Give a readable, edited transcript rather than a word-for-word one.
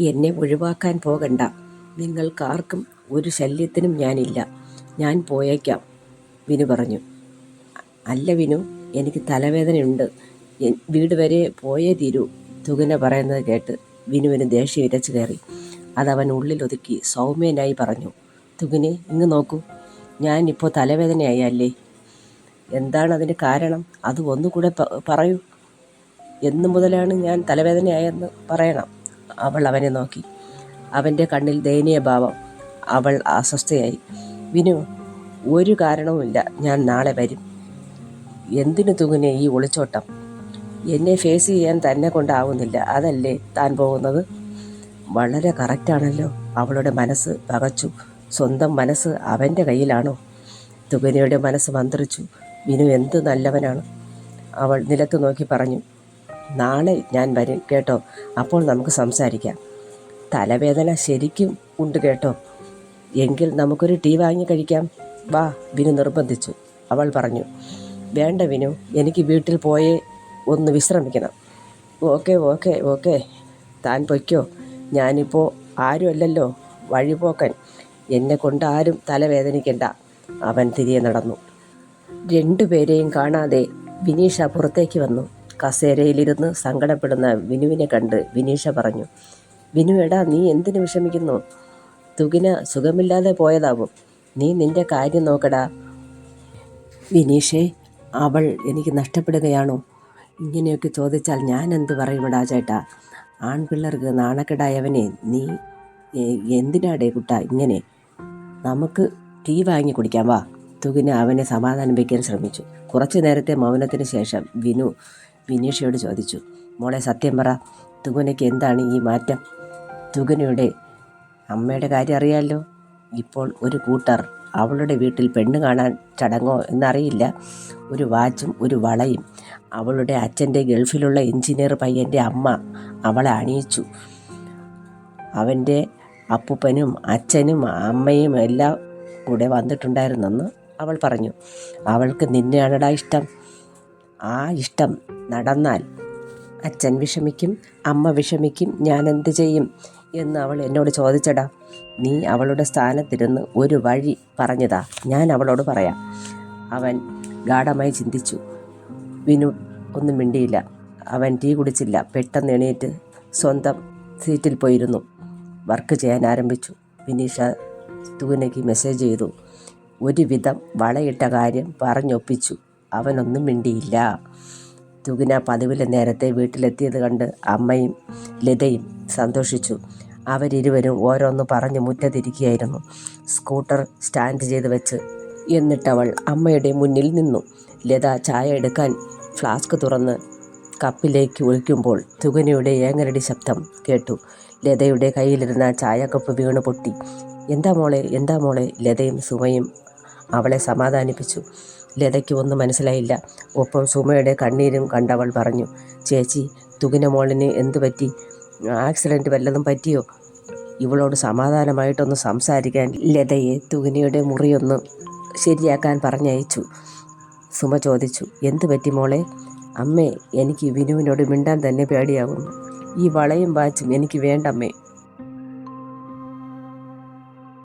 എന്നെ ഒഴിവാക്കാൻ പോകണ്ട. നിങ്ങൾക്കാർക്കും ഒരു ശല്യത്തിനും ഞാനില്ല. ഞാൻ പോയേക്കാം, വിനു പറഞ്ഞു. അല്ല വിനു, എനിക്ക് തലവേദനയുണ്ട്. വീട് വരെ പോയേ തീരൂ. തുകന പറയുന്നത് കേട്ട് വിനുവിന് ദേഷ്യം ഇരച്ചു കയറി. അതവൻ ഉള്ളിലൊതുക്കി സൗമ്യനായി പറഞ്ഞു, തുകനെ ഇങ്ങ് നോക്കൂ, ഞാനിപ്പോൾ തലവേദനയായി അല്ലേ? എന്താണ് അതിൻ്റെ കാരണം? അത് ഒന്നുകൂടെ പറയൂ. എന്നു മുതലാണ് ഞാൻ തലവേദനയായെന്ന് പറയണം. അവൾ അവനെ നോക്കി. അവൻ്റെ കണ്ണിൽ ദയനീയ ഭാവം. അവൾ അസ്വസ്ഥയായി. വിനു, ഒരു കാരണവുമില്ല. ഞാൻ നാളെ വരും. എന്തിനു തുകനെ ഈ ഒളിച്ചോട്ടം? എന്നെ ഫേസ് ചെയ്യാൻ തന്നെ കൊണ്ടാവുന്നില്ല, അതല്ലേ താൻ പോകുന്നത്? വളരെ കറക്റ്റാണല്ലോ. അവളുടെ മനസ്സ് പകച്ചു. സ്വന്തം മനസ്സ് അവൻ്റെ കയ്യിലാണോ? തുകനയുടെ മനസ്സ് മന്ത്രിച്ചു. വിനു എന്ത് നല്ലവനാണ്. അവൾ നിലത്ത് നോക്കി പറഞ്ഞു, നാളെ ഞാൻ വരും കേട്ടോ. അപ്പോൾ നമുക്ക് സംസാരിക്കാം. തലവേദന ശരിക്കും ഉണ്ട് കേട്ടോ. എങ്കിൽ നമുക്കൊരു ടീ വാങ്ങി കഴിക്കാം. വാ, വിനു നിർബന്ധിച്ചു. അവൾ പറഞ്ഞു, വേണ്ട വിനു, എനിക്ക് വീട്ടിൽ പോയേ ഒന്ന് വിശ്രമിക്കണം. ഓക്കെ ഓക്കെ ഓക്കെ, താൻ പൊയ്ക്കോ. ഞാനിപ്പോൾ ആരുമല്ലല്ലോ വഴിപോക്കൻ. എന്നെ കൊണ്ട് ആരും തലവേദനിക്കണ്ട. അവൻ തിരികെ നടന്നു. രണ്ടുപേരെയും കാണാതെ വിനീഷ പുറത്തേക്ക് വന്നു. കസേരയിലിരുന്ന് സങ്കടപ്പെടുന്ന വിനുവിനെ കണ്ട് വിനീഷ പറഞ്ഞു, വിനു എടാ, നീ എന്തിനു വിഷമിക്കുന്നു? തുകിന സുഖമില്ലാതെ പോയതാകും. നീ നിന്റെ കാര്യം നോക്കടാ. വിനീഷേ, അവൾ എനിക്ക് നഷ്ടപ്പെടുകയാണോ? ഇങ്ങനെയൊക്കെ ചോദിച്ചാൽ ഞാൻ എന്ത് പറയുമടാ ചേട്ടാ? ആൺപിള്ളേർക്ക് നാണക്കെടായവനെ നീ എന്തിനാടേ കുട്ടാ ഇങ്ങനെ? നമുക്ക് ടീ വാങ്ങി കുടിക്കാം, വാ. തുകിന അവനെ സമാധാനിപ്പിക്കാൻ ശ്രമിച്ചു. കുറച്ചു നേരത്തെ മൗനത്തിന് ശേഷം വിനു വിനീഷയോട് ചോദിച്ചു, മോളെ സത്യം പറ, തുകനയ്ക്ക് എന്താണ് ഈ മാറ്റം? തുകനയുടെ അമ്മയുടെ കാര്യം അറിയാമല്ലോ. ഇപ്പോൾ ഒരു കൂട്ടർ അവളുടെ വീട്ടിൽ പെണ്ണ് കാണാൻ ചടങ്ങോ എന്നറിയില്ല, ഒരു വാച്ചും ഒരു വളയും. അവളുടെ അച്ഛൻ്റെ ഗൾഫിലുള്ള എഞ്ചിനീയർ പയ്യൻ്റെ അമ്മ അവളെ അണിയിച്ചു. അവൻ്റെ അപ്പൂപ്പനും അച്ഛനും അമ്മയും എല്ലാം കൂടെ വന്നിട്ടുണ്ടായിരുന്നെന്ന് അവൾ പറഞ്ഞു. അവൾക്ക് നിന്നെയാണടാ ഇഷ്ടം. ആ ഇഷ്ടം നടന്നാൽ അച്ഛൻ വിഷമിക്കും, അമ്മ വിഷമിക്കും, ഞാൻ എന്ത് ചെയ്യും എന്ന് അവൾ എന്നോട് ചോദിച്ചടാ. നീ അവളുടെ സ്ഥാനത്തിരുന്ന് ഒരു വഴി പറഞ്ഞതാ, ഞാൻ അവളോട് പറയാം. അവൻ ഗാഢമായി ചിന്തിച്ചു. വിനു ഒന്നും മിണ്ടിയില്ല. അവൻ ടീ കുടിച്ചില്ല. പെട്ടെന്ന് എണീറ്റ് സ്വന്തം സീറ്റിൽ പോയിരുന്നു. വർക്ക് ചെയ്യാൻ ആരംഭിച്ചു. വിനീഷ തുകനയ്ക്ക് മെസ്സേജ് ചെയ്തു. ഒരുവിധം വളയിട്ട കാര്യം പറഞ്ഞൊപ്പിച്ചു. അവനൊന്നും മിണ്ടിയില്ല. തുകിന പതിവിലെ നേരത്തെ വീട്ടിലെത്തിയത് കണ്ട് അമ്മയും ലതയും സന്തോഷിച്ചു. അവരിരുവരും ഓരോന്ന് പറഞ്ഞ് മുറ്റത്തിരിക്കുകയായിരുന്നു. സ്കൂട്ടർ സ്റ്റാൻഡ് ചെയ്ത് വെച്ച് എന്നിട്ടവൾ അമ്മയുടെ മുന്നിൽ നിന്നു. ലത ചായ എടുക്കാൻ ഫ്ലാസ്ക് തുറന്ന് കപ്പിലേക്ക് ഒഴിക്കുമ്പോൾ തുകനയുടെ ഏങ്ങലടി ശബ്ദം കേട്ടു. ലതയുടെ കയ്യിലിരുന്ന ചായക്കപ്പ് വീണ് പൊട്ടി. എന്താ മോളെ, എന്താ മോളെ? ലതയും സുമയും അവളെ സമാധാനിപ്പിച്ചു. ലതയ്ക്ക് ഒന്നും മനസ്സിലായില്ല. ഒപ്പം സുമയുടെ കണ്ണീരും കണ്ടവൾ പറഞ്ഞു, ചേച്ചി, തുകിന മോളിന് എന്തു പറ്റി? ആക്സിഡൻറ്റ് വല്ലതും പറ്റിയോ? ഇവളോട് സമാധാനമായിട്ടൊന്ന് സംസാരിക്കാൻ ലതയെ തുകിനയുടെ മുറിയൊന്ന് ശരിയാക്കാൻ പറഞ്ഞയച്ചു. സുമ ചോദിച്ചു, എന്തു പറ്റി മോളെ? അമ്മേ, എനിക്ക് വിനുവിനോട് മിണ്ടാൻ തന്നെ പേടിയാകുന്നു. ഈ വളയും വാച്ചും എനിക്ക് വേണ്ടമ്മേ.